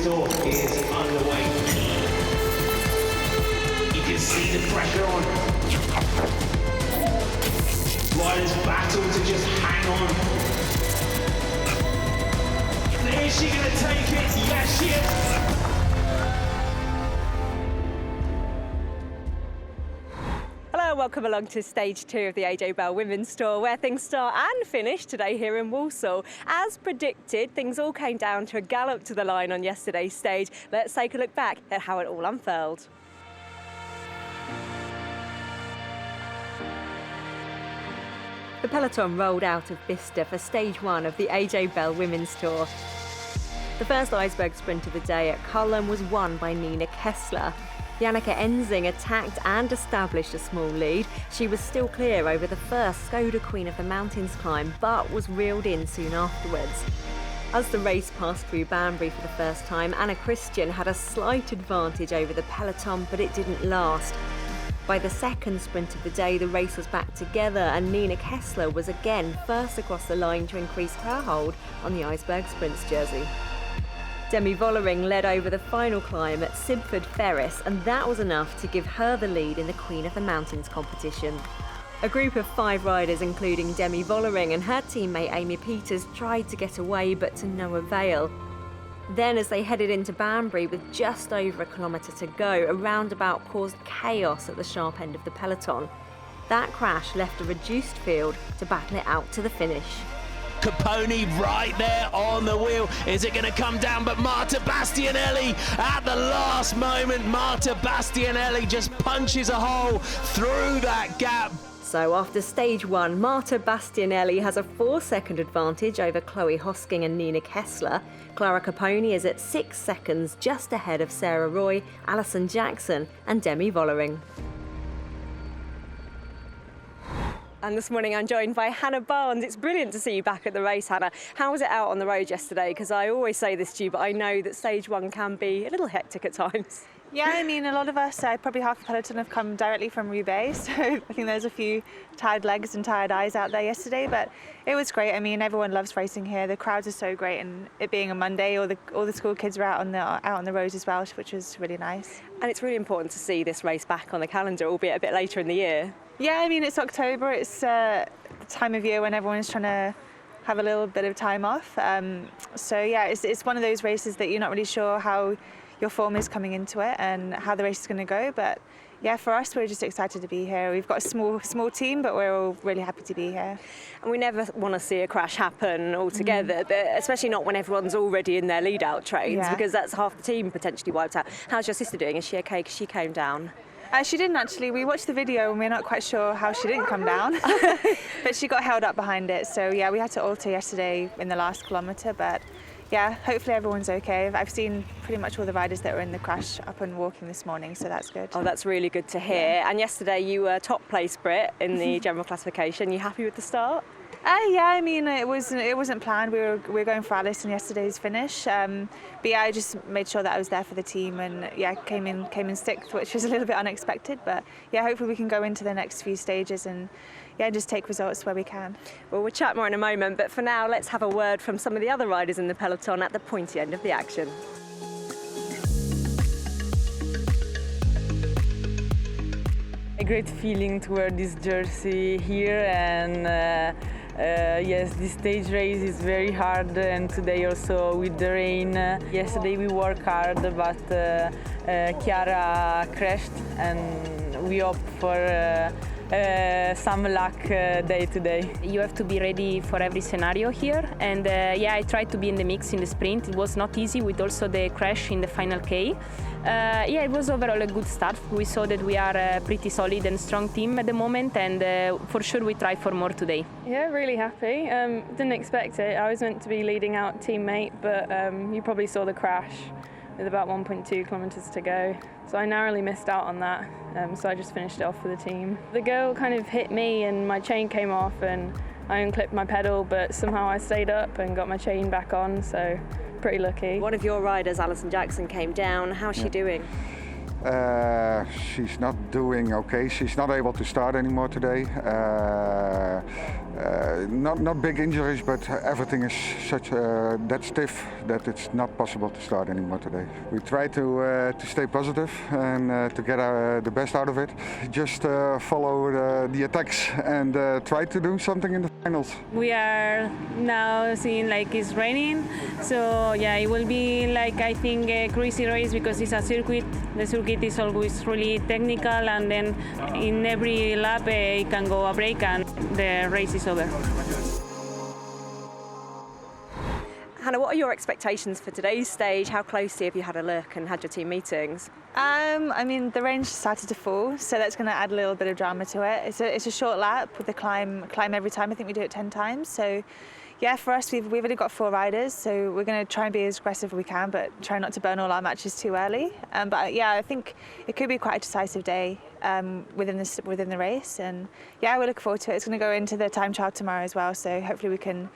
Tour is underway. You can see the pressure on. Riders battle to just hang on. Is she going to take it? Yes, she is. Hello, welcome along to stage 2 of the AJ Bell Women's Tour, where things start and finish today here in Walsall. As predicted, things all came down to a gallop to the line on yesterday's stage. Let's take a look back at how it all unfurled. The peloton rolled out of Bicester for stage 1 of the AJ Bell Women's Tour. The first iceberg sprint of the day at Cullen was won by Nina Kessler. Janneke Ensing attacked and established a small lead. She was still clear over the first Skoda Queen of the Mountains climb, but was reeled in soon afterwards. As the race passed through Banbury for the first time, Anna Christian had a slight advantage over the peloton, but it didn't last. By the second sprint of the day, the race was back together and Nina Kessler was again first across the line to increase her hold on the Iceberg Sprints jersey. Demi Vollering led over the final climb at Sibford Ferris, and that was enough to give her the lead in the Queen of the Mountains competition. A group of 5 riders, including Demi Vollering and her teammate Amy Peters, tried to get away, but to no avail. Then, as they headed into Banbury with just over a kilometre to go, a roundabout caused chaos at the sharp end of the peloton. That crash left a reduced field to battle it out to the finish. Caponi right there on the wheel. Is it going to come down? But Marta Bastianelli at the last moment. Marta Bastianelli just punches a hole through that gap. So after stage 1, Marta Bastianelli has a 4-second advantage over Chloe Hosking and Nina Kessler. Clara Caponi is at 6 seconds, just ahead of Sarah Roy, Alison Jackson and Demi Vollering. And this morning I'm joined by Hannah Barnes. It's brilliant to see you back at the race, Hannah. How was it out on the road yesterday? Because I always say this to you, but I know that stage 1 can be a little hectic at times. Yeah, I mean, a lot of us, probably half the peloton have come directly from Roubaix, so I think there's a few tired legs and tired eyes out there yesterday, but it was great. I mean, everyone loves racing here. The crowds are so great, and it being a Monday, all the school kids were out on the roads as well, which was really nice. And it's really important to see this race back on the calendar, albeit a bit later in the year. Yeah, I mean, it's October. It's the time of year when everyone's trying to have a little bit of time off. So yeah, it's one of those races that you're not really sure how your form is coming into it and how the race is going to go. But yeah, for us, we're just excited to be here. We've got a small team, but we're all really happy to be here. And we never want to see a crash happen altogether, but especially not when everyone's already in their lead-out trains, because that's half the team potentially wiped out. How's your sister doing? Is she okay? Because she came down. She didn't actually. We watched the video and we're not quite sure how she didn't come down, but she got held up behind it. So yeah, we had to alter yesterday in the last kilometre, but yeah, hopefully everyone's okay. I've seen pretty much all the riders that were in the crash up and walking this morning, so that's good. Oh, that's really good to hear. Yeah. And yesterday you were top place Brit in the general classification. You happy with the start? Yeah, I mean, it wasn't planned. We were going for Alice in yesterday's finish, but yeah, I just made sure that I was there for the team, and yeah, came in 6th, which was a little bit unexpected. But yeah, hopefully we can go into the next few stages and yeah, just take results where we can. Well, we'll chat more in a moment, but for now, let's have a word from some of the other riders in the peloton at the pointy end of the action. A great feeling to wear this jersey here, and yes, this stage race is very hard, and today also with the rain. Yesterday we worked hard, but Chiara crashed, and we hope for some luck day today. You have to be ready for every scenario here, and yeah, I tried to be in the mix in the sprint. It was not easy with also the crash in the final K. Yeah, it was overall a good start. We saw that we are a pretty solid and strong team at the moment, and for sure we try for more today. Yeah, really happy. Didn't expect it. I was meant to be leading out teammate, but you probably saw the crash with about 1.2 kilometres to go. So I narrowly missed out on that, so I just finished it off for the team. The girl kind of hit me and my chain came off and I unclipped my pedal, but somehow I stayed up and got my chain back on, so pretty lucky. One of your riders, Alison Jackson, came down. How's she doing? She's not doing okay. She's not able to start anymore today. Not big injuries, but everything is such that stiff that it's not possible to start anymore today. We try to stay positive and to get the best out of it. Just follow the attacks and try to do something in the finals. We are now seeing like it's raining, so yeah, it will be like I think a crazy race because it's a circuit. The circuit is always really technical, and then in every lap it can go a break and the race is over. Hannah, what are your expectations for today's stage? How closely have you had a look and had your team meetings? I mean, the rain started to fall, so that's going to add a little bit of drama to it. It's a short lap with the climb every time. I think we do it 10 times. So, yeah, for us, we've only got 4 riders, so we're going to try and be as aggressive as we can, but try not to burn all our matches too early. But yeah, I think it could be quite a decisive day within the race, and yeah, we're looking forward to it. It's going to go into the time trial tomorrow as well, so hopefully we can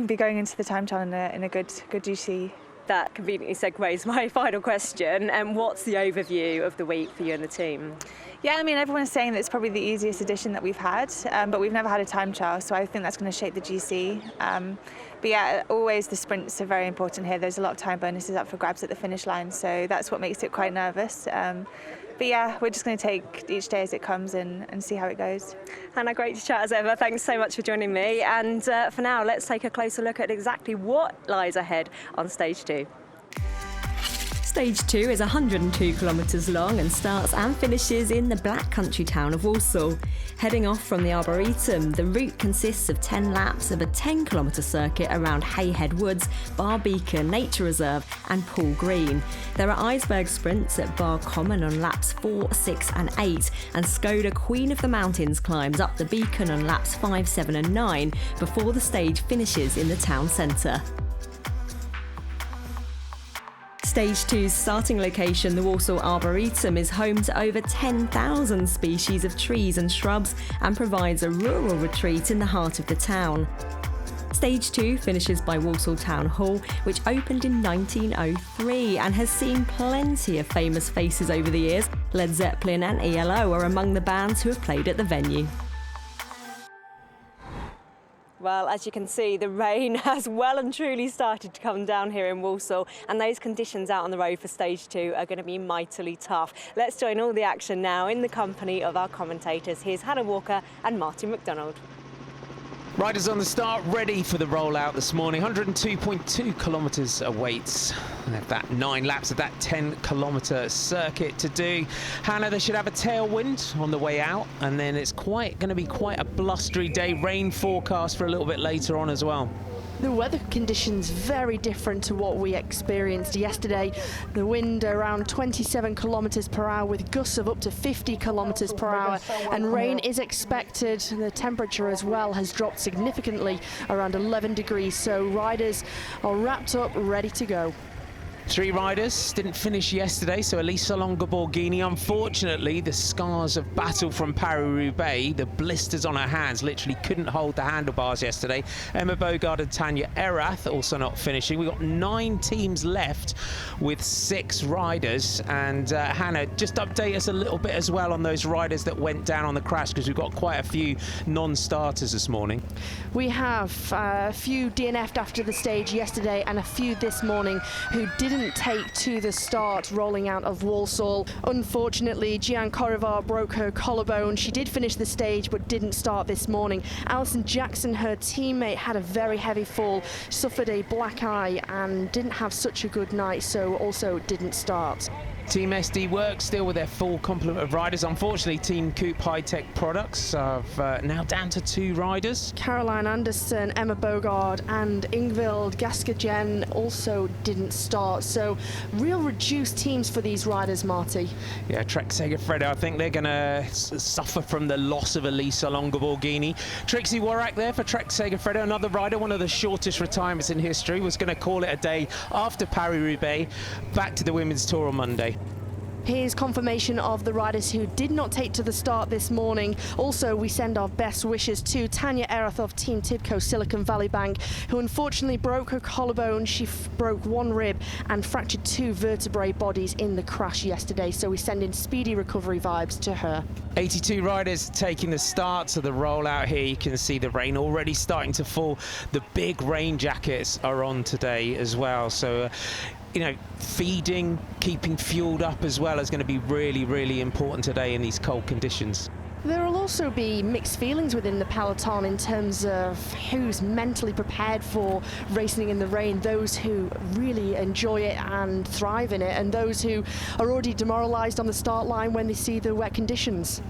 be going into the time trial in a good GC. That conveniently segues my final question. And what's the overview of the week for you and the team? Yeah, I mean, everyone's saying that it's probably the easiest edition that we've had, but we've never had a time trial, so I think that's going to shape the GC. But yeah, always the sprints are very important here. There's a lot of time bonuses up for grabs at the finish line, so that's what makes it quite nervous. But yeah, we're just going to take each day as it comes and see how it goes. Hannah, great to chat as ever. Thanks so much for joining me. And for now, let's take a closer look at exactly what lies ahead on Stage 2. Stage 2 is 102 kilometres long and starts and finishes in the Black Country town of Walsall. Heading off from the Arboretum, the route consists of 10 laps of a 10-kilometre circuit around Hayhead Woods, Bar Beacon Nature Reserve and Pool Green. There are iceberg sprints at Bar Common on laps 4, 6 and 8, and Skoda Queen of the Mountains climbs up the Beacon on laps 5, 7 and 9 before the stage finishes in the town centre. Stage 2's starting location, the Walsall Arboretum, is home to over 10,000 species of trees and shrubs and provides a rural retreat in the heart of the town. Stage 2 finishes by Walsall Town Hall, which opened in 1903 and has seen plenty of famous faces over the years. Led Zeppelin and ELO are among the bands who have played at the venue. Well, as you can see, the rain has well and truly started to come down here in Walsall, and those conditions out on the road for Stage 2 are going to be mightily tough. Let's join all the action now in the company of our commentators. Here's Hannah Walker and Martin McDonald. Riders on the start, ready for the rollout this morning. 102.2 kilometres awaits. They have that 9 laps of that 10-kilometre circuit to do. Hannah, they should have a tailwind on the way out, and then it's going to be quite a blustery day. Rain forecast for a little bit later on as well. The weather conditions very different to what we experienced yesterday. The wind around 27 kilometres per hour with gusts of up to 50 kilometres per hour, and rain is expected. The temperature as well has dropped significantly, around 11 degrees, so riders are wrapped up, ready to go. 3 riders didn't finish yesterday, so Elisa Longa-Borghini, unfortunately, the scars of battle from Paris-Roubaix, the blisters on her hands, literally couldn't hold the handlebars yesterday. Emma Bogard and Tanya Erath also not finishing. We've got 9 teams left with 6 riders, and Hannah, just update us a little bit as well on those riders that went down on the crash, because we've got quite a few non-starters this morning. We have a few DNF'd after the stage yesterday and a few this morning who didn't take to the start rolling out of Walsall. Unfortunately, Gian Corrivar broke her collarbone. She did finish the stage but didn't start this morning. Alison Jackson, her teammate, had a very heavy fall, suffered a black eye and didn't have such a good night, so also didn't start. Team SD works still with their full complement of riders. Unfortunately, Team Coop High-Tech Products are now down to 2 riders. Caroline Anderson, Emma Bogard and Ingvild Gaskagen also didn't start, so real reduced teams for these riders, Marty. Yeah, Trek Segafredo, I think they're going to suffer from the loss of Elisa Longa-Borghini. Trixie Warrack there for Trek Segafredo, another rider, one of the shortest retirements in history, was going to call it a day after Paris-Roubaix, back to the Women's Tour on Monday. Here's confirmation of the riders who did not take to the start this morning. Also, we send our best wishes to Tanya Erath of Team Tibco Silicon Valley Bank, who unfortunately broke her collarbone. She broke one rib and fractured 2 vertebrae bodies in the crash yesterday. So we send in speedy recovery vibes to her. 82 riders taking the start to the rollout here. You can see the rain already starting to fall. The big rain jackets are on today as well. So, you know, feeding, keeping fueled up as well is going to be really, really important today in these cold conditions. There will also be mixed feelings within the peloton in terms of who's mentally prepared for racing in the rain, those who really enjoy it and thrive in it, and those who are already demoralised on the start line when they see the wet conditions.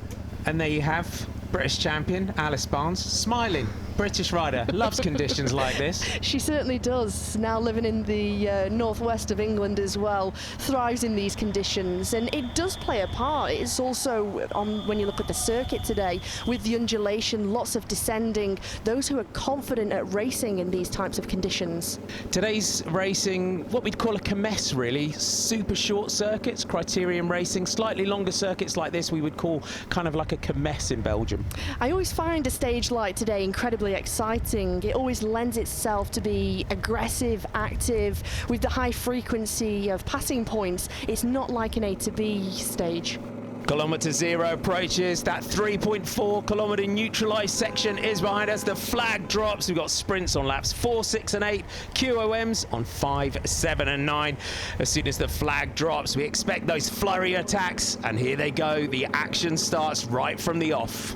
And there you have British champion Alice Barnes smiling. British rider, loves conditions like this. She certainly does. Now living in the northwest of England as well, thrives in these conditions, and it does play a part. It's also on when you look at the circuit today with the undulation, lots of descending, those who are confident at racing in these types of conditions. Today's racing, what we'd call a kermesse really, super short circuits, criterium racing, slightly longer circuits like this we would call kind of like a kermesse in Belgium. I always find a stage like today incredibly exciting. It always lends itself to be aggressive, active, with the high frequency of passing points. It's not like an A to B stage. Kilometre 0 approaches. That 3.4 kilometre neutralised section is behind us. The flag drops. We've got sprints on laps 4, 6 and 8. QOMs on 5, 7 and 9. As soon as the flag drops, we expect those flurry attacks. And here they go. The action starts right from the off.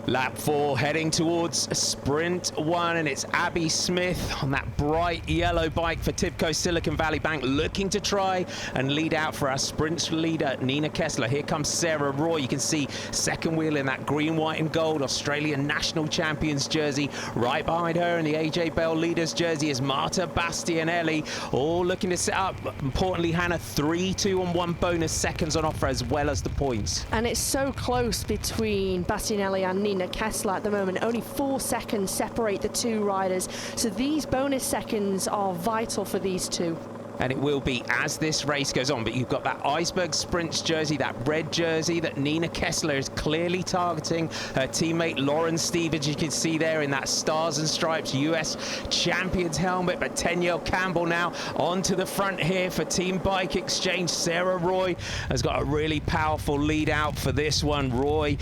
Lap 4 heading towards sprint 1, and it's Abby Smith on that bright yellow bike for Tibco Silicon Valley Bank, looking to try and lead out for our sprint leader Nina Kessler. Here comes Sarah Roy. You can see second wheel in that green, white and gold Australian national champions jersey. Right behind her in the AJ Bell leaders jersey is Marta Bastianelli, all looking to set up, importantly Hannah, 3, 2 and 1 bonus seconds on offer as well as the points. And it's so close between Bastianelli and Nina Kessler at the moment. Only 4 seconds separate the two riders, so these bonus seconds are vital for these two. And it will be as this race goes on. But you've got that Iceberg Sprints jersey, that red jersey that Nina Kessler is clearly targeting her teammate Lauren Stevens. You can see there in that Stars and Stripes US Champions helmet. But Teniel Campbell now onto the front here for Team Bike Exchange. Sarah Roy has got a really powerful lead out for this one. Roy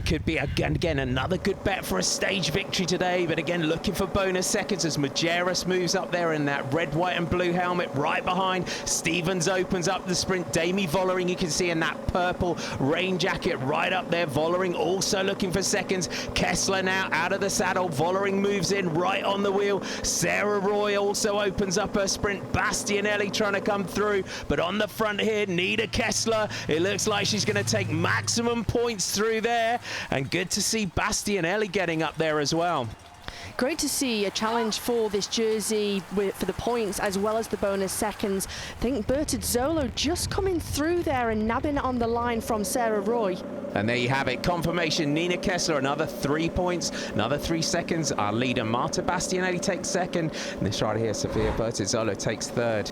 could be again another good bet for a stage victory today. But again, looking for bonus seconds as Majerus moves up there in that red, white and blue helmet. Right behind, Stevens opens up the sprint. Damie Vollering, you can see in that purple rain jacket right up there. Vollering also looking for seconds. Kessler now out of the saddle. Vollering moves in right on the wheel. Sarah Roy also opens up her sprint. Bastianelli trying to come through, but on the front here, Nina Kessler, it looks like she's going to take maximum points through there, and good to see Bastianelli getting up there as well. Great to see a challenge for this jersey for the points as well as the bonus seconds. I think Bertazzolo just coming through there and nabbing it on the line from Sarah Roy. And there you have it, confirmation. Nina Kessler, another 3 points, another 3 seconds. Our leader, Marta Bastianelli, takes second. And this rider here, Sofia Bertazzolo, takes third.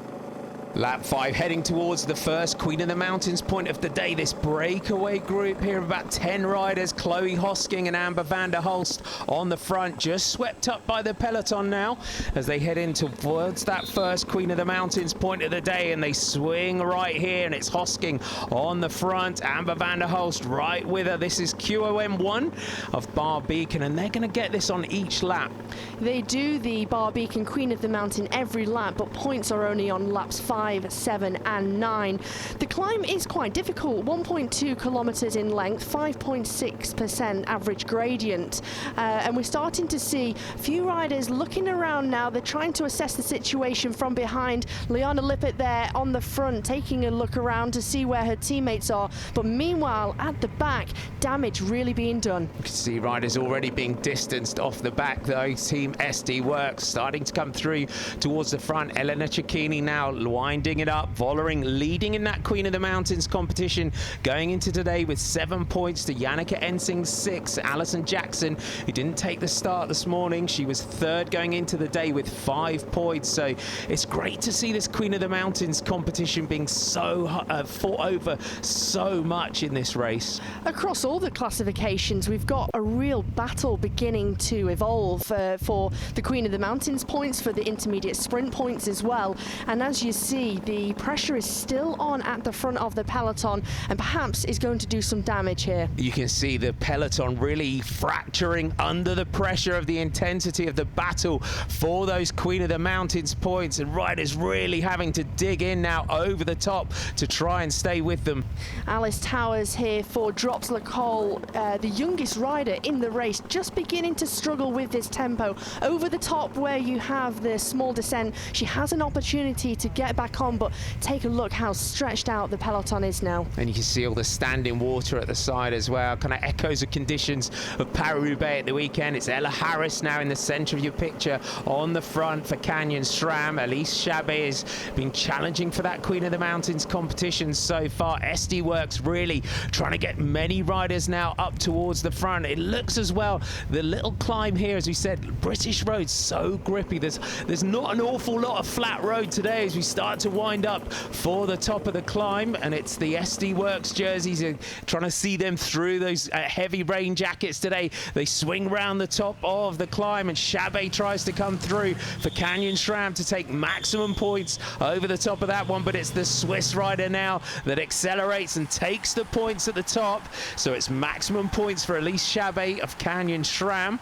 Lap 5 heading towards the first Queen of the Mountains point of the day. This breakaway group here of about 10 riders. Chloe Hosking and Amber van der Hulst on the front, just swept up by the peloton now as they head in towards that first Queen of the Mountains point of the day, and they swing right here, and it's Hosking on the front, Amber van der Hulst right with her. This is QOM1 of Bar Beacon, and they're going to get this on each lap. They do the Bar Beacon Queen of the Mountain every lap, but points are only on laps 5, 7 and 9. The climb is quite difficult, 1.2 kilometres in length, 5.6% average gradient, and we're starting to see a few riders looking around now. They're trying to assess the situation from behind. Liana Lippert there on the front taking a look around to see where her teammates are, but meanwhile at the back, damage really being done. You can see riders already being distanced off the back though. Team SD Works starting to come through towards the front. Elena Cecchini now winding it up. Vollering leading in that Queen of the Mountains competition, going into today with 7 points to Yannicka Ensing's 6. Alison Jackson, who didn't take the start this morning, she was third going into the day with 5 points. So it's great to see this Queen of the Mountains competition being so fought over so much in this race. Across all the classifications, we've got a real battle beginning to evolve for the Queen of the Mountains points, for the intermediate sprint points as well. And as you see, the pressure is still on at the front of the peloton and perhaps is going to do some damage here. You can see the peloton really fracturing under the pressure of the intensity of the battle for those Queen of the Mountains points, and riders really having to dig in now over the top to try and stay with them. Alice Towers here for Drops Lacole, the youngest rider in the race, just beginning to struggle with this tempo. Over the top where you have the small descent, she has an opportunity to get back on, but take a look how stretched out the peloton is now. And you can see all the standing water at the side as well, kind of echoes of conditions of Paris-Roubaix at the weekend. It's Ella Harris now in the centre of your picture on the front for Canyon SRAM. Elise Chabet has been challenging for that Queen of the Mountains competition so far. SD Works really trying to get many riders now up towards the front. It looks as well, the little climb here, as we said, British roads so grippy. There's not an awful lot of flat road today as we start to wind up for the top of the climb, and it's the SD Works jerseys are trying to see them through those heavy rain jackets today. They swing round the top of the climb, and Chabet tries to come through for Canyon SRAM to take maximum points over the top of that one, but it's the Swiss rider now that accelerates and takes the points at the top. So it's maximum points for Elise Chabet of Canyon SRAM.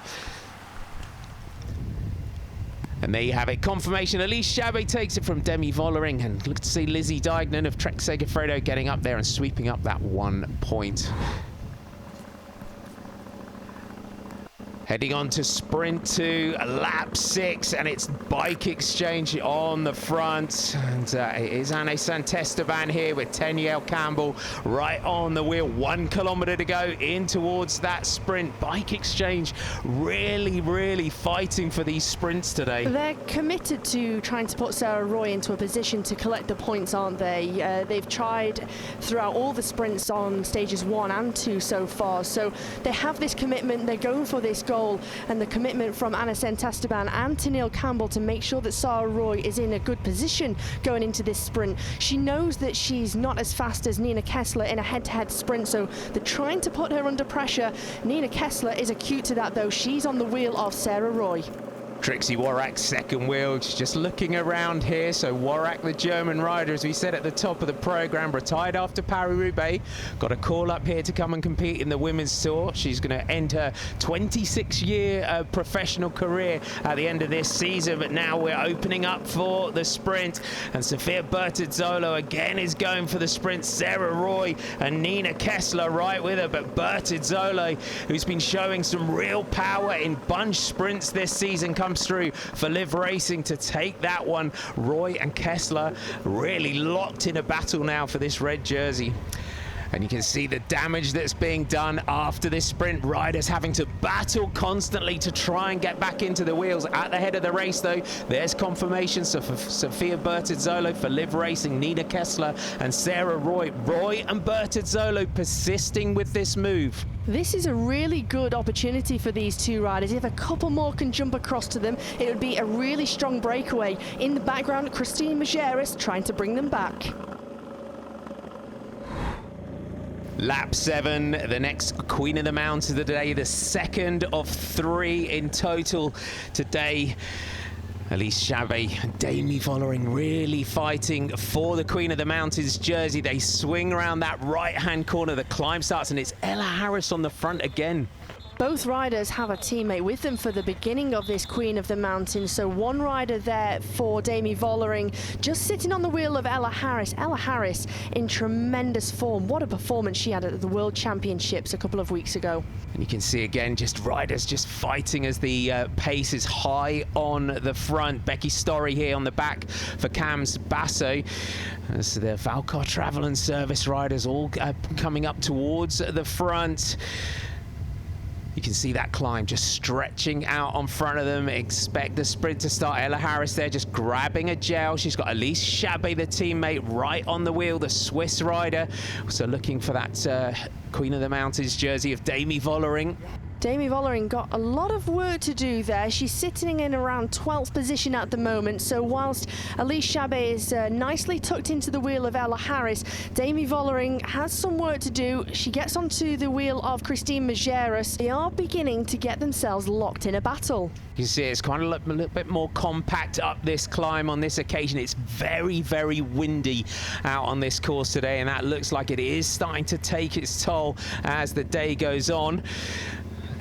And there you have it, confirmation. Elise Chabet takes it from Demi Vollering, and look to see Lizzie Deignan of Trek Segafredo getting up there and sweeping up that 1 point. Heading on to sprint 2, lap 6, and it's Bike Exchange on the front. And it is Anne Santesteban here with Tenielle Campbell right on the wheel. 1 kilometre to go in towards that sprint. Bike Exchange really fighting for these sprints today. They're committed to trying to put Sarah Roy into a position to collect the points, aren't they? They've tried throughout all the sprints on stages 1 and 2 so far. So they have this commitment, they're going for this goal, and the commitment from Anna Santesteban and Tenielle Campbell to make sure that Sarah Roy is in a good position going into this sprint. She knows that she's not as fast as Nina Kessler in a head-to-head sprint, so they're trying to put her under pressure. Nina Kessler is acute to that, though. She's on the wheel of Sarah Roy. Trixie Worrack's second wheel, just looking around here. So Worrack, the German rider, as we said at the top of the programme, retired after Paris-Roubaix. Got a call up here to come and compete in the Women's Tour. She's going to end her 26-year professional career at the end of this season. But now we're opening up for the sprint. And Sofia Bertazzolo again is going for the sprint. Sarah Roy and Nina Kessler right with her. But Bertazzolo, who's been showing some real power in bunch sprints this season, comes through for Liv Racing to take that one. Roy and Kessler really locked in a battle now for this red jersey. And you can see the damage that's being done after this sprint. Riders having to battle constantly to try and get back into the wheels. At the head of the race, though, there's confirmation. So for Sofia Bertazzolo, for Liv Racing, Nina Kessler and Sarah Roy. Roy and Bertazzolo persisting with this move. This is a really good opportunity for these two riders. If a couple more can jump across to them, it would be a really strong breakaway. In the background, Christine Majerus trying to bring them back. Lap 7, the next Queen of the Mountains of the day, the second of 3 in total today. Elise Chabet and Demi Vollering really fighting for the Queen of the Mountains jersey. They swing around that right-hand corner. The climb starts, and it's Ella Harris on the front again. Both riders have a teammate with them for the beginning of this Queen of the Mountains. So one rider there for Demi Vollering, just sitting on the wheel of Ella Harris. Ella Harris in tremendous form. What a performance she had at the World Championships a couple of weeks ago. And you can see again, just riders just fighting as the pace is high on the front. Becky Storey here on the back for Cams Basso. As the Valcar Travel and Service riders all coming up towards the front. You can see that climb just stretching out on front of them. Expect the sprint to start. Ella Harris there just grabbing a gel. She's got Elise Chabet, the teammate, right on the wheel, the Swiss rider. So looking for that Queen of the Mountains jersey of Demi Vollering. Demi Vollering got a lot of work to do there. She's sitting in around 12th position at the moment. So whilst Elise Chabet is nicely tucked into the wheel of Ella Harris, Demi Vollering has some work to do. She gets onto the wheel of Christine Majerus. They are beginning to get themselves locked in a battle. You see it's kind of a little bit more compact up this climb on this occasion. It's very, very windy out on this course today, and that looks like it is starting to take its toll as the day goes on.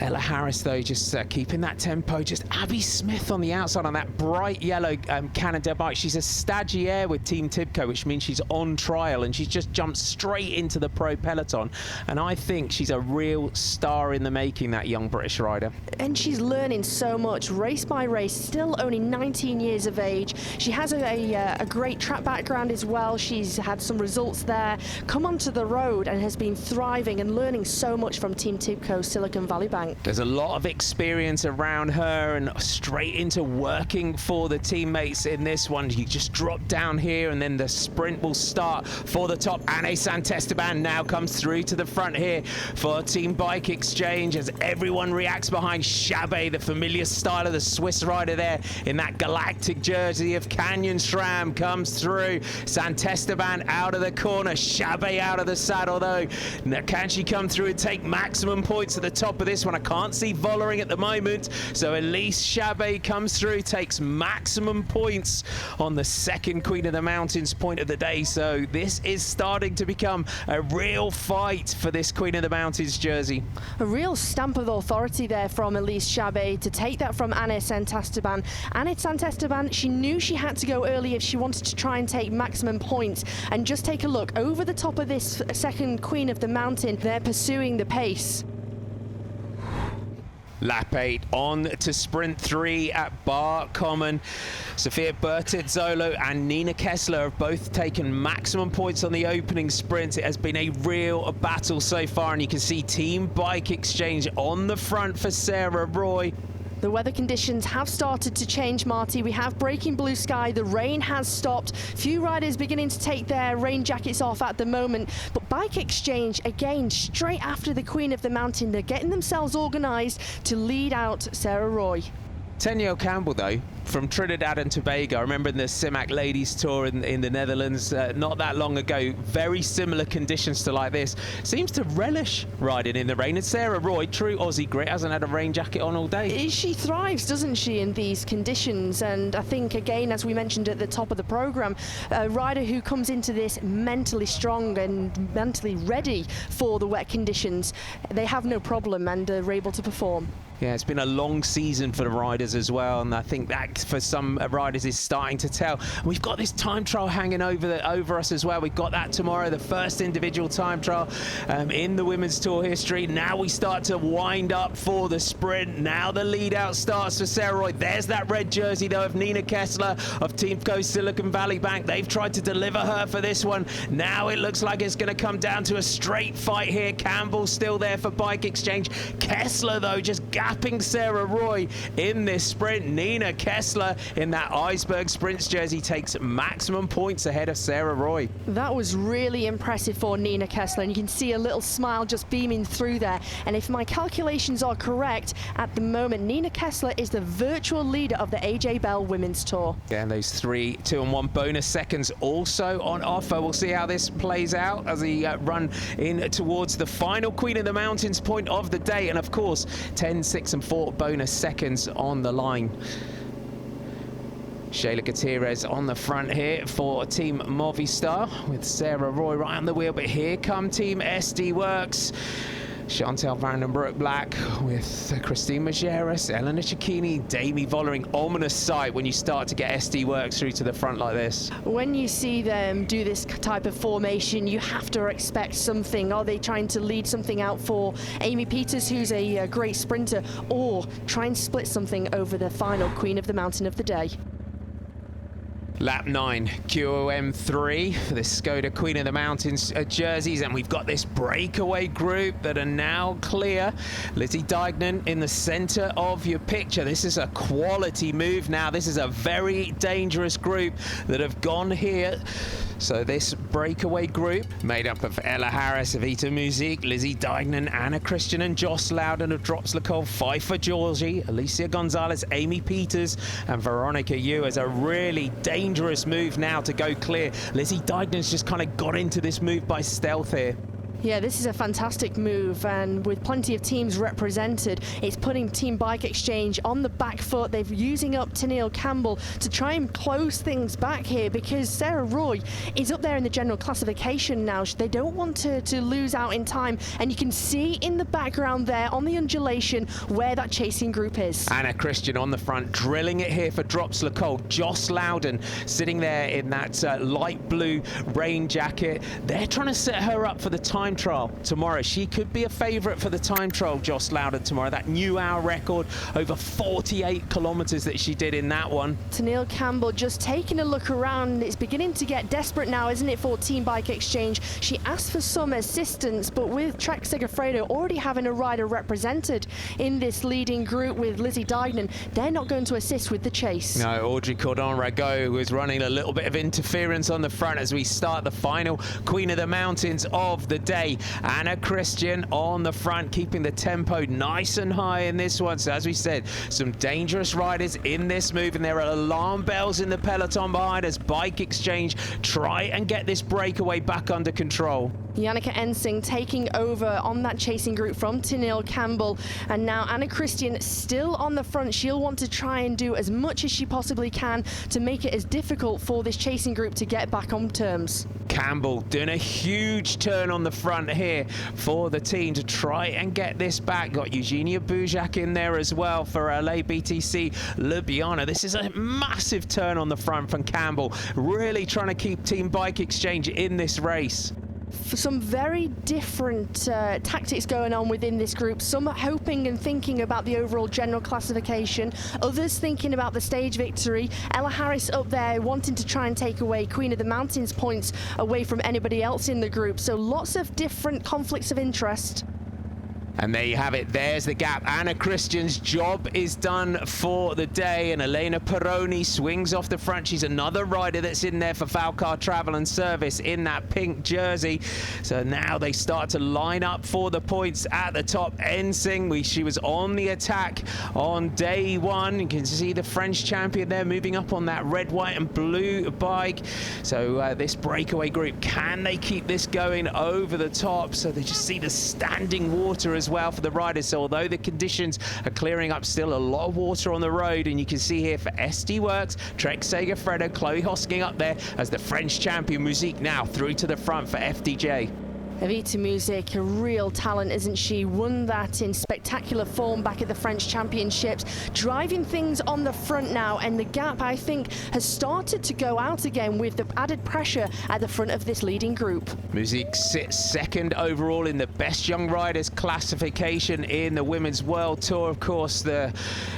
Ella Harris, though, just keeping that tempo. Just Abby Smith on the outside on that bright yellow Canadair bike. She's a stagiaire with Team Tibco, which means she's on trial, and she's just jumped straight into the pro peloton. And I think she's a real star in the making, that young British rider. And she's learning so much, race by race, still only 19 years of age. She has a great track background as well. She's had some results there, come onto the road, and has been thriving and learning so much from Team Tibco Silicon Valley Bank. There's a lot of experience around her, and straight into working for the teammates in this one. You just drop down here, and then the sprint will start for the top. Anne Santesteban now comes through to the front here for Team Bike Exchange as everyone reacts behind Chabet, the familiar style of the Swiss rider there in that galactic jersey of Canyon SRAM comes through. Santesteban out of the corner, Chabet out of the saddle though. Now, can she come through and take maximum points at the top of this one? I can't see Vollering at the moment, so Elise Chabet comes through, takes maximum points on the second Queen of the Mountains point of the day. So this is starting to become a real fight for this Queen of the Mountains jersey. A real stamp of authority there from Elise Chabet to take that from Anne Santesteban. Anne Santesteban, she knew she had to go early if she wanted to try and take maximum points. And just take a look over the top of this second Queen of the Mountain, they're pursuing the pace. Lap 8 on to sprint 3 at Bar Common. Sophia Bertizzolo and Nina Kessler have both taken maximum points on the opening sprint. It has been a real battle so far, and you can see Team Bike Exchange on the front for Sarah Roy. The weather conditions have started to change, Marty. We have breaking blue sky. The rain has stopped. Few riders beginning to take their rain jackets off at the moment. But Bike Exchange, again, straight after the Queen of the Mountain. They're getting themselves organised to lead out Sarah Roy. Tenniel Campbell, though, from Trinidad and Tobago. I remember in the CIMAC Ladies Tour in the Netherlands not that long ago, very similar conditions to like this. Seems to relish riding in the rain. And Sarah Roy, true Aussie grit, hasn't had a rain jacket on all day. She thrives, doesn't she, in these conditions? And I think, again, as we mentioned at the top of the programme, a rider who comes into this mentally strong and mentally ready for the wet conditions, they have no problem and are able to perform. Yeah, it's been a long season for the riders as well, and I think that for some riders is starting to tell. We've got this time trial hanging over us as well. We've got that tomorrow, the first individual time trial in the women's tour history. Now we start to wind up for the sprint. Now the lead out starts for Sarah Roy. There's that red jersey though of Nina Kessler of Team Coast Silicon Valley Bank. They've tried to deliver her for this one. Now it looks like it's going to come down to a straight fight here. Campbell still there for Bike Exchange. Kessler though just gapping Sarah Roy in this sprint. Nina Kessler in that Iceberg Sprints jersey takes maximum points ahead of Sarah Roy. That was really impressive for Nina Kessler, and you can see a little smile just beaming through there. And if my calculations are correct, at the moment Nina Kessler is the virtual leader of the AJ Bell Women's Tour. Yeah, and those 3 2 and 1 bonus seconds also on offer. We'll see how this plays out as we run in towards the final Queen of the Mountains point of the day, and of course 10, 6 and 4 bonus seconds on the line. Shayla Gutierrez on the front here for Team Movistar with Sarah Roy right on the wheel, but here come Team SD Works. Chantal Vandenbroek Black with Christine Majerus, Eleanor Cecchini, Demi Vollering. Ominous sight when you start to get SD Works through to the front like this. When you see them do this type of formation, you have to expect something. Are they trying to lead something out for Amy Peters, who's a great sprinter, or try and split something over the final Queen of the Mountain of the day? Lap 9, QOM3 for the Skoda Queen of the Mountains jerseys, and we've got this breakaway group that are now clear. Lizzie Deignan in the center of your picture. This is a quality move now. This is a very dangerous group that have gone here. So this breakaway group, made up of Ella Harris, Evita Music, Lizzie Deignan, Anna Christian and Joss Loudon of Dropslacol, Pfeiffer Georgie, Alicia Gonzalez, Amy Peters and Veronica Yu, as a really dangerous move now to go clear. Lizzie Deignan's just kind of got into this move by stealth here. Yeah, this is a fantastic move, and with plenty of teams represented, it's putting Team Bike Exchange on the back foot. They're using up Tennille Campbell to try and close things back here, because Sarah Roy is up there in the general classification now. They don't want to lose out in time, and you can see in the background there on the undulation where that chasing group is. Anna Christian on the front, drilling it here for Dropslacol. Joss Loudon sitting there in that light blue rain jacket. They're trying to set her up for the time trial tomorrow. She could be a favourite for the time trial, Joss Loudon, tomorrow. That new hour record, over 48 kilometres that she did in that one. Tennille Campbell just taking a look around. It's beginning to get desperate now, isn't it, for Team Bike Exchange? She asked for some assistance, but with Trek Segafredo already having a rider represented in this leading group with Lizzie Deignan, they're not going to assist with the chase. No, Audrey Cordon-Rago was running a little bit of interference on the front as we start the final Queen of the Mountains of the day. Anna Christian on the front, keeping the tempo nice and high in this one. So as we said, some dangerous riders in this move, and there are alarm bells in the peloton behind as Bike Exchange try and get this breakaway back under control. Yannicka Ensing taking over on that chasing group from Tennille Campbell, and now Anna Christian still on the front. She'll want to try and do as much as she possibly can to make it as difficult for this chasing group to get back on terms. Campbell doing a huge turn on the front here for the team to try and get this back. Got Eugenia Bujak in there as well for LA BTC Ljubljana. This is a massive turn on the front from Campbell, really trying to keep Team Bike Exchange in this race. For some very different tactics going on within this group. Some are hoping and thinking about the overall general classification, others thinking about the stage victory. Ella Harris up there wanting to try and take away Queen of the Mountains points away from anybody else in the group. So lots of different conflicts of interest. And there you have it. There's the gap. Anna Christian's job is done for the day, and Elena Peroni swings off the front. She's another rider that's in there for Valcar Travel and Service in that pink jersey. So now they start to line up for the points at the top. Ensing, she was on the attack on day one. You can see the French champion there moving up on that red, white and blue bike. So this breakaway group, can they keep this going over the top? So they just see the standing water as well for the riders. So although the conditions are clearing up, still a lot of water on the road, and you can see here for SD Works, Trek Segafredo, Chloe Hosking up there as the French champion. Musique now through to the front for FDJ. Evita Music, a real talent, isn't she? Won that in spectacular form back at the French Championships, driving things on the front now, and the gap, I think, has started to go out again with the added pressure at the front of this leading group. Musique sits second overall in the Best Young Riders classification in the Women's World Tour. Of course, the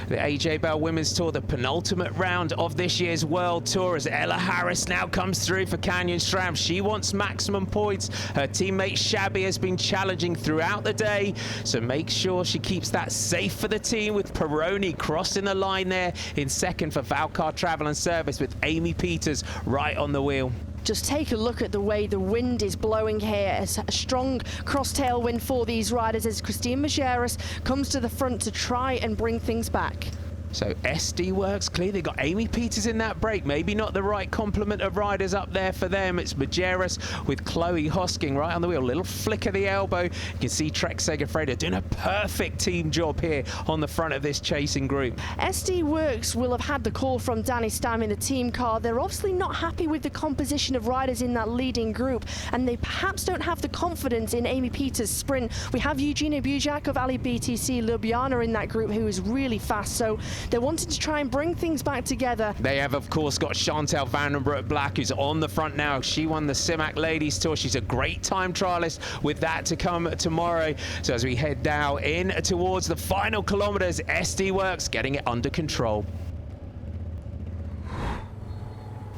AJ Bell Women's Tour, the penultimate round of this year's World Tour, as Ella Harris now comes through for Canyon SRAM. She wants maximum points. Her teammate Shabby has been challenging throughout the day, so make sure she keeps that safe for the team, with Peroni crossing the line there in second for Valcar Travel and Service, with Amy Peters right on the wheel. Just take a look at the way the wind is blowing here. It's a strong cross-tail wind for these riders as Christine Majerus comes to the front to try and bring things back. So SD Works, clearly they've got Amy Peters in that break. Maybe not the right complement of riders up there for them. It's Majerus with Chloe Hosking right on the wheel. Little flick of the elbow. You can see Trek Segafredo doing a perfect team job here on the front of this chasing group. SD Works will have had the call from Danny Stam in the team car. They're obviously not happy with the composition of riders in that leading group, and they perhaps don't have the confidence in Amy Peters' sprint. We have Eugenia Bujak of Ali BTC Ljubljana in that group, who is really fast. So they're wanting to try and bring things back together. They have, of course, got Chantal Vandenbroek Black, who's on the front now. She won the CIMAC Ladies Tour. She's a great time trialist, with that to come tomorrow. So as we head now in towards the final kilometers, SD Works getting it under control.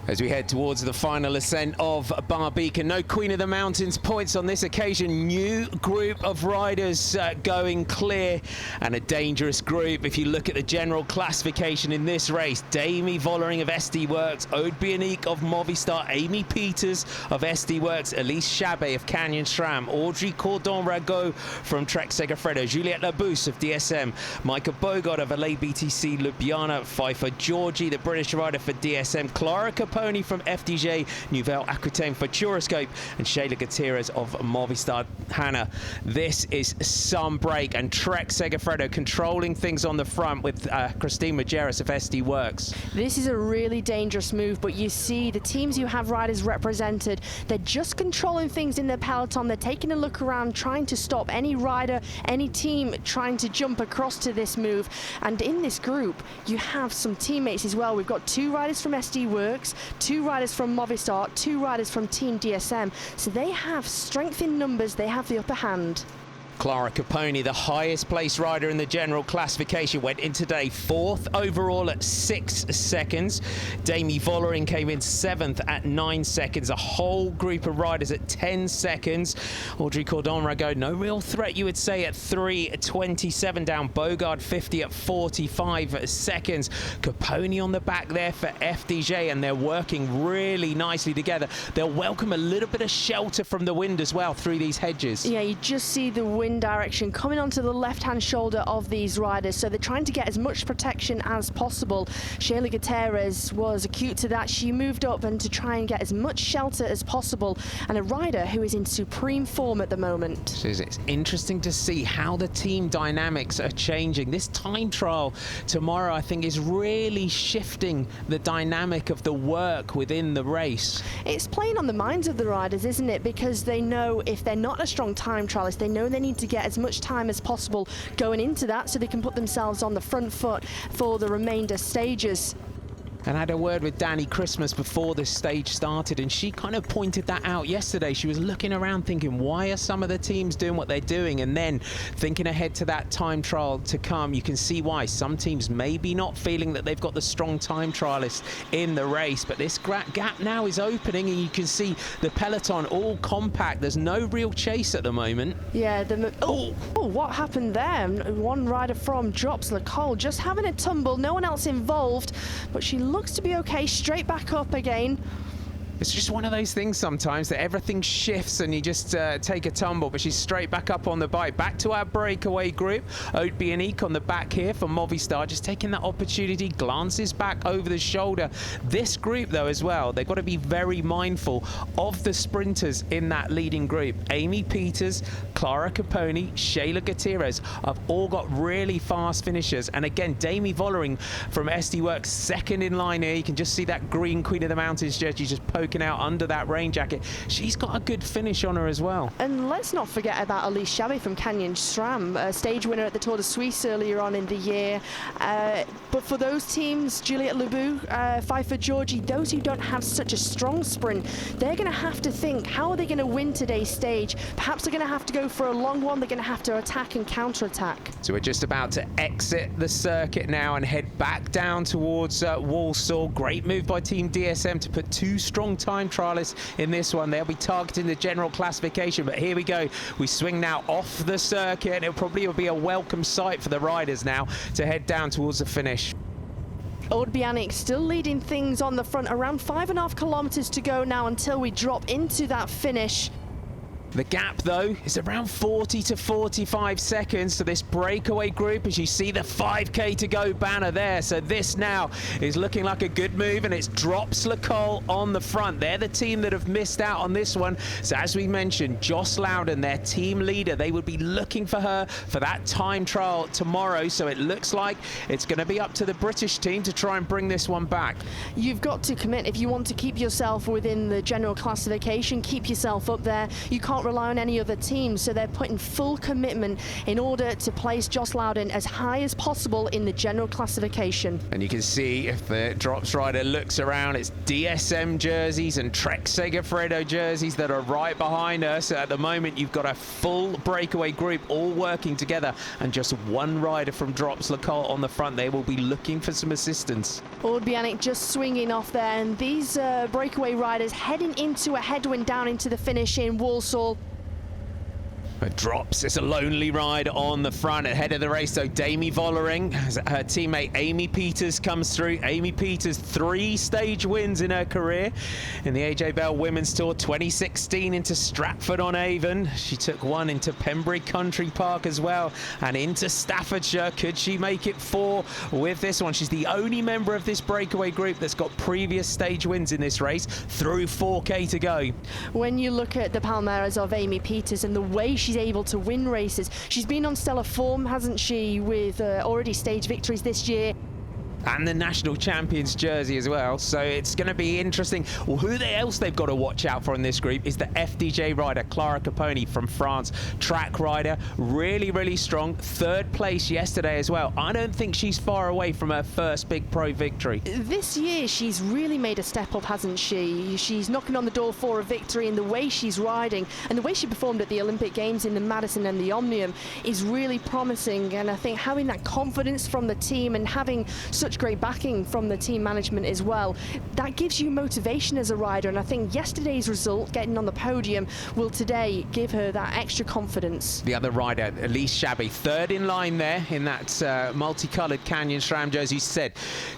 As we head towards the final ascent of Barbeacon, no Queen of the Mountains points on this occasion. New group of riders going clear, and a dangerous group. If you look at the general classification in this race, Demi Vollering of SD Works, Aude Bionique of Movistar, Amy Peters of SD Works, Elise Chabet of Canyon SRAM, Audrey Cordon-Ragot from Trek Segafredo, Juliette Labousse of DSM, Micah Bogart of LA BTC Ljubljana, Pfeiffer Georgie, the British rider for DSM, Clara Caponi from FDJ Nouvelle Aquitaine for Turoscope, and Shayla Gutierrez of Movistar. Hannah, this is some break, and Trek Segafredo controlling things on the front with Christine Majerus of SD Works. This is a really dangerous move, but you see the teams who have riders represented, they're just controlling things in their peloton. They're taking a look around, trying to stop any rider, any team trying to jump across to this move. And in this group, you have some teammates as well. We've got 2 riders from SD Works, 2 riders from Movistar, 2 riders from Team DSM. So they have strength in numbers, they have the upper hand. Clara Caponi, the highest placed rider in the general classification, went in today 4th overall at 6 seconds. Demi Vollering came in 7th at 9 seconds. A whole group of riders at 10 seconds. Audrey Cordon-Ragot, no real threat, you would say, at 3:27 down. Bogard 50 at 45 seconds. Caponi on the back there for FDJ, and they're working really nicely together. They'll welcome a little bit of shelter from the wind as well through these hedges. Yeah, you just see the wind direction coming onto the left-hand shoulder of these riders, so they're trying to get as much protection as possible. Shayla Gutierrez was acute to that. She moved up and to try and get as much shelter as possible, and a rider who is in supreme form at the moment. It's interesting to see how the team dynamics are changing. This time trial tomorrow, I think, is really shifting the dynamic of the work within the race. It's playing on the minds of the riders, isn't it? Because they know if they're not a strong time trialist, they know they need to get as much time as possible going into that so they can put themselves on the front foot for the remainder stages. And I had a word with Danny Christmas before this stage started, and she kind of pointed that out yesterday. She was looking around thinking, why are some of the teams doing what they're doing? And then thinking ahead to that time trial to come, you can see why some teams may be not feeling that they've got the strong time trialists in the race. But this gap now is opening, and you can see the peloton all compact. There's no real chase at the moment. Yeah, what happened there? One rider from Drops Lecole just having a tumble, no one else involved, but she looks to be okay, straight back up again. It's just one of those things sometimes that everything shifts and you just take a tumble, but she's straight back up on the bike. Back to our breakaway group. Aude Bionique on the back here for Movistar, just taking that opportunity, glances back over the shoulder. This group, though, as well, they've got to be very mindful of the sprinters in that leading group. Amy Peters, Clara Caponi, Shayla Gutierrez have all got really fast finishers. And again, Demi Vollering from SD Works, second in line here. You can just see that green Queen of the Mountains jersey just poking out under that rain jacket. She's got a good finish on her as well. And let's not forget about Elise Chabet from Canyon SRAM, a stage winner at the Tour de Suisse earlier on in the year. But for those teams, Juliette Labousse, Pfeiffer Georgie, those who don't have such a strong sprint, they're going to have to think, how are they going to win today's stage? Perhaps they're going to have to go for a long one. They're going to have to attack and counter-attack. So we're just about to exit the circuit now and head back down towards Walsall. Great move by Team DSM to put 2 strong time trialists in this one. They'll be targeting the general classification, but here we go. We swing now off the circuit, and it'll probably be a welcome sight for the riders now to head down towards the finish. Aude Bionique still leading things on the front, around 5.5 kilometers to go now until we drop into that finish. The gap, though, is around 40 to 45 seconds to this breakaway group, as you see the 5K to go banner there. So this now is looking like a good move, and it's Drops Lecole on the front. They're the team that have missed out on this one. So as we mentioned, Joss Loudon, their team leader, they would be looking for her for that time trial tomorrow. So it looks like it's going to be up to the British team to try and bring this one back. You've got to commit if you want to keep yourself within the general classification, keep yourself up there. You can't cannot rely on any other team, so they're putting full commitment in order to place Joss Loudon as high as possible in the general classification. And you can see if the drops rider looks around, it's DSM jerseys and Trek Segafredo jerseys that are right behind us. At the moment, you've got a full breakaway group all working together, and just one rider from Drops Lacole on the front. They will be looking for some assistance. Aude Bianic just swinging off there, and these breakaway riders heading into a headwind down into the finish in Walsall. Drops, it's a lonely ride on the front. Ahead of the race, though, Damie Vollering, her teammate Amy Peters comes through. Amy Peters, 3 stage wins in her career in the AJ Bell Women's Tour. 2016 into Stratford-on-Avon. She took 1 into Pembury Country Park as well, and into Staffordshire. Could she make it 4 with this one? She's the only member of this breakaway group that's got previous stage wins in this race through 4K to go. When you look at the Palmares of Amy Peters and the way she's able to win races, she's been on stellar form, hasn't she, with already stage victories this year. And the national champions jersey as well, so it's going to be interesting. Well, who else they've got to watch out for in this group is the FDJ rider Clara Caponi from France, track rider, really strong, 3rd place yesterday as well. I don't think she's far away from her first big pro victory. This year she's really made a step up, hasn't she? She's knocking on the door for a victory, and the way she's riding and the way she performed at the Olympic Games in the Madison and the Omnium is really promising. And I think having that confidence from the team and having such great backing from the team management as well, that gives you motivation as a rider, and I think yesterday's result, getting on the podium, will today give her that extra confidence. The other rider, Elise Chabet, 3rd in line there in that multicoloured Canyon SRAM jersey, said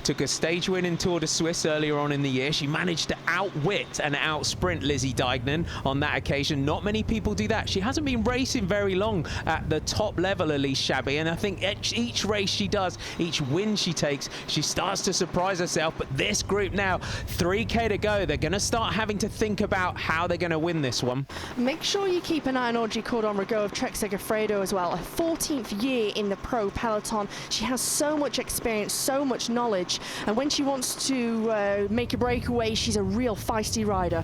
took a stage win in Tour de Suisse earlier on in the year. She managed to outwit and outsprint Lizzie Deignan on that occasion. Not many people do that. She hasn't been racing very long at the top level, Elise Chabet, and I think each race she does, each win she takes, she starts to surprise herself. But this group now, 3K to go, they're going to start having to think about how they're going to win this one. Make sure you keep an eye on Audrey Cordon-Ragot of Trek Segafredo as well. Her 14th year in the pro peloton. She has so much experience, so much knowledge, and when she wants to make a breakaway, she's a real feisty rider.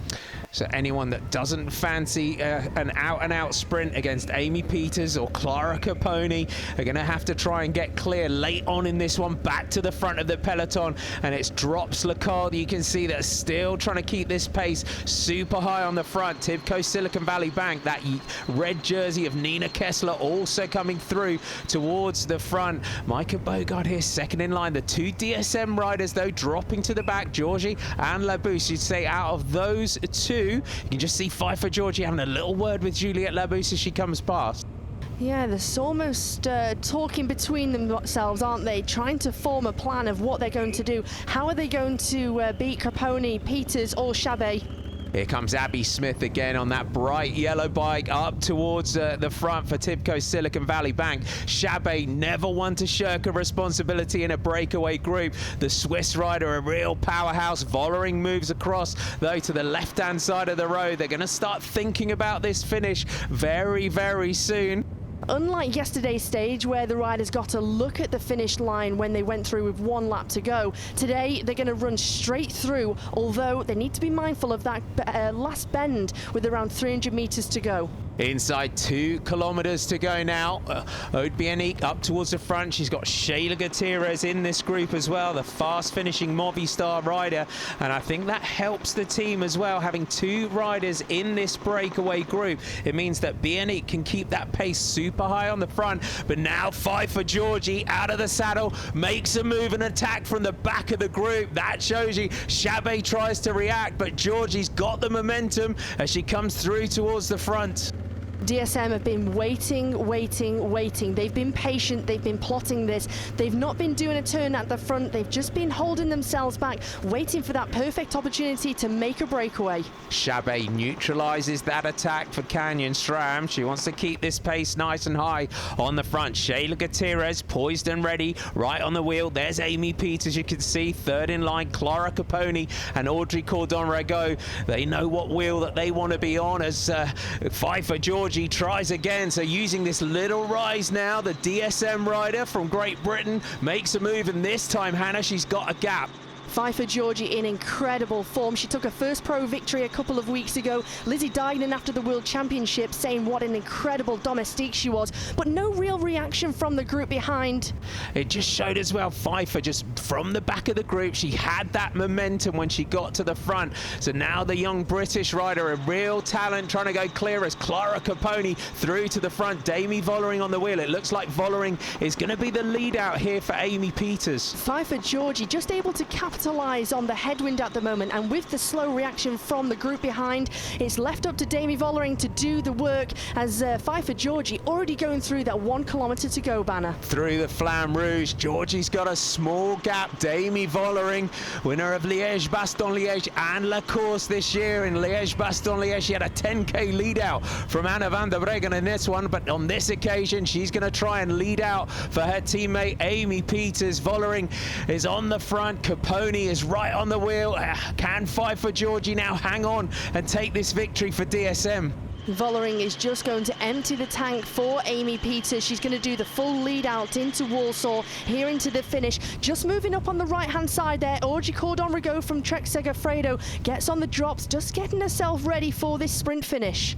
So anyone that doesn't fancy an out-and-out sprint against Amy Peters or Clara Caponi are going to have to try and get clear late on in this one, back to the front of the peloton. And it's Drops Lacole. You can see they're still trying to keep this pace super high on the front. Tibco Silicon Valley Bank, that red jersey of Nina Kessler, also coming through towards the front. Micah Bogard here, 2nd in line. The 2 DSM riders, though, dropping to the back, Georgie and Labousse. You'd say out of those 2, you can just see Pfeiffer Georgie having a little word with Juliette Labousse as she comes past. Yeah, they're almost talking between themselves, aren't they? Trying to form a plan of what they're going to do. How are they going to beat Caponi, Peters or Chabet? Here comes Abby Smith again on that bright yellow bike up towards the front for Tibco Silicon Valley Bank. Chabet, never one to shirk a responsibility in a breakaway group. The Swiss rider, a real powerhouse. Vollering moves across, though, to the left-hand side of the road. They're going to start thinking about this finish very soon. Unlike yesterday's stage, where the riders got to look at the finish line when they went through with 1 lap to go, today they're going to run straight through, although they need to be mindful of that last bend with around 300 meters to go. Inside 2 kilometers to go now. Aude Bianic up towards the front. She's got Shayla Gutierrez in this group as well, the fast finishing Movistar rider, and I think that helps the team as well, having 2 riders in this breakaway group. It means that Bianic can keep that pace super high on the front. But now Pfeiffer Georgie out of the saddle, makes a move and attack from the back of the group. That shows you Chabet tries to react, but Georgie's got the momentum as she comes through towards the front. DSM have been waiting. They've been patient, they've been plotting this. They've not been doing a turn at the front, they've just been holding themselves back, waiting for that perfect opportunity to make a breakaway. Chabet neutralizes that attack for Canyon SRAM. She wants to keep this pace nice and high on the front. Shayla Gutierrez poised and ready, right on the wheel. There's Amy Peters, you can see, 3rd in line. Clara Caponi and Audrey Cordon-Ragot. They know what wheel that they want to be on as Pfeiffer Georgie tries again. So using this little rise now, the DSM rider from Great Britain makes a move, and this time, Hannah, she's got a gap. Pfeiffer Georgie in incredible form. She took her first pro victory a couple of weeks ago. Lizzie Deignan after the World Championship saying what an incredible domestique she was, but no real reaction from the group behind. It just showed as well, Pfeiffer just from the back of the group, she had that momentum when she got to the front. So now the young British rider, a real talent, trying to go clear as Clara Caponi through to the front. Demi Vollering on the wheel. It looks like Vollering is going to be the lead out here for Amy Peters. Pfeiffer Georgie just able to capitalise on the headwind at the moment, and with the slow reaction from the group behind, it's left up to Demi Vollering to do the work, as Pfeiffer Georgie already going through that 1 kilometre to go banner. Through the Flamme Rouge, Georgie's got a small gap. Demi Vollering, winner of Liège-Bastogne-Liège and La Course this year. In Liège-Bastogne-Liège, she had a 10k lead out from Anna van der Breggen in this one, but on this occasion, she's going to try and lead out for her teammate Amy Peters. Vollering is on the front. Caponi is right on the wheel. Can Pfeiffer Georgie now hang on and take this victory for DSM? Vollering is just going to empty the tank for Amy Peters. She's going to do the full lead out into Walsall, here into the finish. Just moving up on the right-hand side there, Audrey Cordon-Rigaud from Trek Segafredo gets on the drops, just getting herself ready for this sprint finish.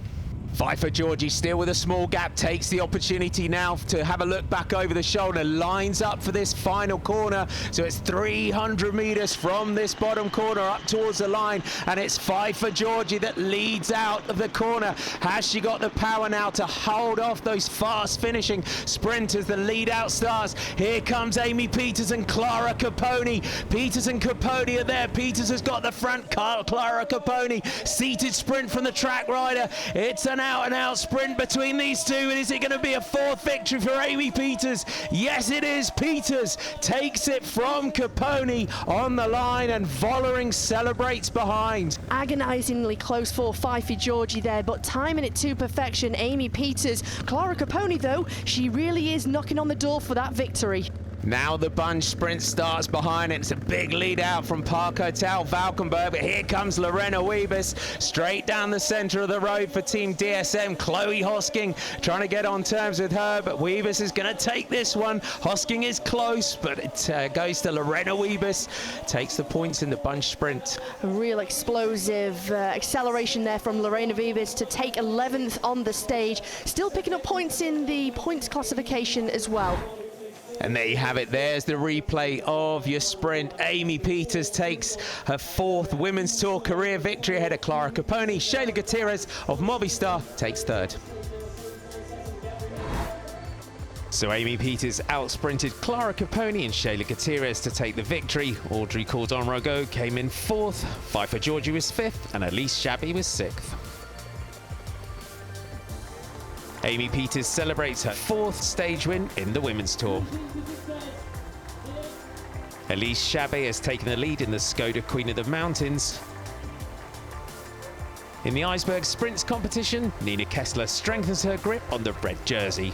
Pfeiffer Georgie still with a small gap, takes the opportunity now to have a look back over the shoulder, lines up for this final corner. So it's 300 metres from this bottom corner up towards the line, and it's Pfeiffer Georgie that leads out of the corner. Has she got the power now to hold off those fast finishing sprinters? The lead out starts. Here comes Amy Peters and Clara Caponi. Peters and Caponi are there. Peters has got the front. Clara Caponi, seated sprint from the track rider. It's an out-and-out sprint between these two, and is it going to be a fourth victory for Amy Peters? Yes, it is. Peters takes it from Caponi on the line, and Vollering celebrates behind. Agonisingly close for Pfeiffer Georgie there, but timing it to perfection, Amy Peters. Clara Caponi, though, she really is knocking on the door for that victory. Now the bunch sprint starts behind it. It's a big lead out from Park Hotel Valkenburg, but here comes Lorena Wiebes straight down the centre of the road for Team DSM. Chloe Hosking trying to get on terms with her, but Wiebes is going to take this one. Hosking is close, but it goes to Lorena Wiebes. Takes the points in the bunch sprint. A real explosive acceleration there from Lorena Wiebes to take 11th on the stage. Still picking up points in the points classification as well. And there you have it. There's the replay of your sprint. Amy Peters takes her 4th Women's Tour career victory ahead of Clara Caponi. Shayla Gutierrez of Movistar takes 3rd. So Amy Peters out-sprinted Clara Caponi and Shayla Gutierrez to take the victory. Audrey Cordon-Rigaud came in 4th. Pfeiffer Georgie was 5th, and Elise Shabby was 6th. Amy Peters celebrates her 4th stage win in the Women's Tour. Elise Shabby has taken the lead in the Skoda Queen of the Mountains. In the Iceberg Sprints competition, Nina Kessler strengthens her grip on the red jersey.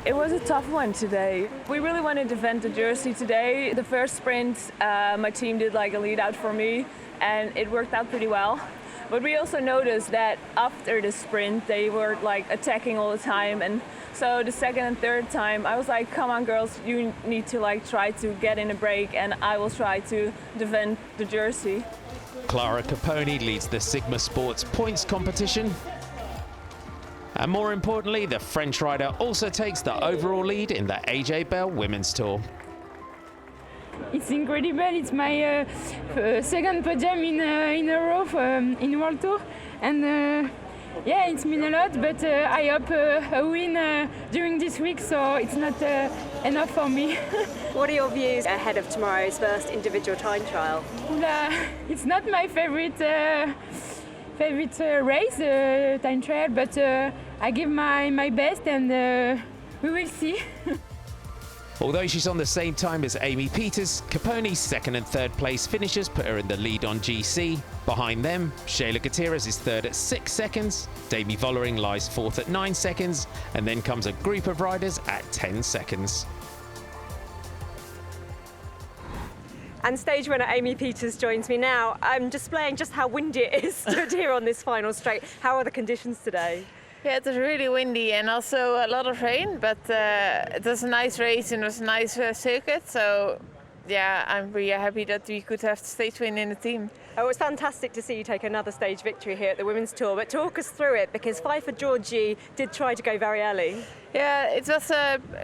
It was a tough one today. We really wanted to defend the jersey today. The first sprint, my team did like a lead out for me, and it worked out pretty well. But we also noticed that after the sprint, they were like attacking all the time. And so the second and third time, I was like, come on girls, you need to like try to get in a break, and I will try to defend the jersey. Clara Caponi leads the Sigma Sports points competition. And more importantly, the French rider also takes the overall lead in the AJ Bell Women's Tour. It's incredible. It's my second podium in a row in World Tour, and yeah, it's mean a lot. But I hope a win during this week, so it's not enough for me. What are your views ahead of tomorrow's first individual time trial? It's not my favorite race, time trial, but I give my best, and we will see. Although she's on the same time as Amy Peters, Caponi's 2nd and 3rd place finishers put her in the lead on GC. Behind them, Shayla Gutierrez is 3rd at 6 seconds, Demi Vollering lies 4th at 9 seconds, and then comes a group of riders at 10 seconds. And stage winner Amy Peters joins me now. I'm displaying just how windy it is stood here on this final straight. How are the conditions today? Yeah, it was really windy and also a lot of rain, but it was a nice race and it was a nice circuit, so yeah, I'm really happy that we could have the stage win in the team. Oh, it was fantastic to see you take another stage victory here at the Women's Tour, but talk us through it, because Pfeiffer Georgie did try to go very early. Yeah, it was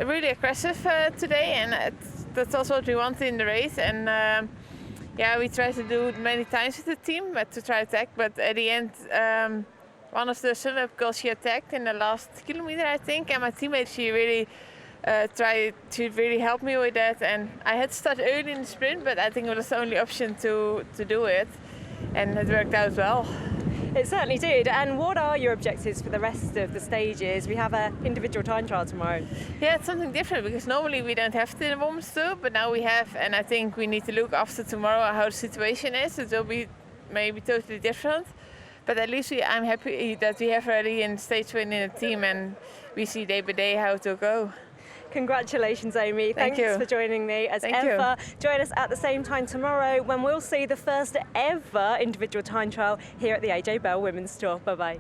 really aggressive today, and that's also what we wanted in the race. And yeah, we tried to do it many times with the team, but to try to attack. But at the end, one of the sum-up girls, she attacked in the last kilometer, I think, and my teammate, she really tried to really help me with that. And I had to start early in the sprint, but I think it was the only option to do it, and it worked out well. It certainly did. And what are your objectives for the rest of the stages? We have an individual time trial tomorrow. Yeah, it's something different, because normally we don't have it in the Women's Tour, but now we have, and I think we need to look after tomorrow how the situation is. It will be maybe totally different, but at least I'm happy that we have already in stage win in the team, and we see day by day how it will go. Congratulations, Amy. Thank Thanks you for joining me as Thank ever. you. Join us at the same time tomorrow when we'll see the first ever individual time trial here at the AJ Bell Women's Tour. Bye-bye.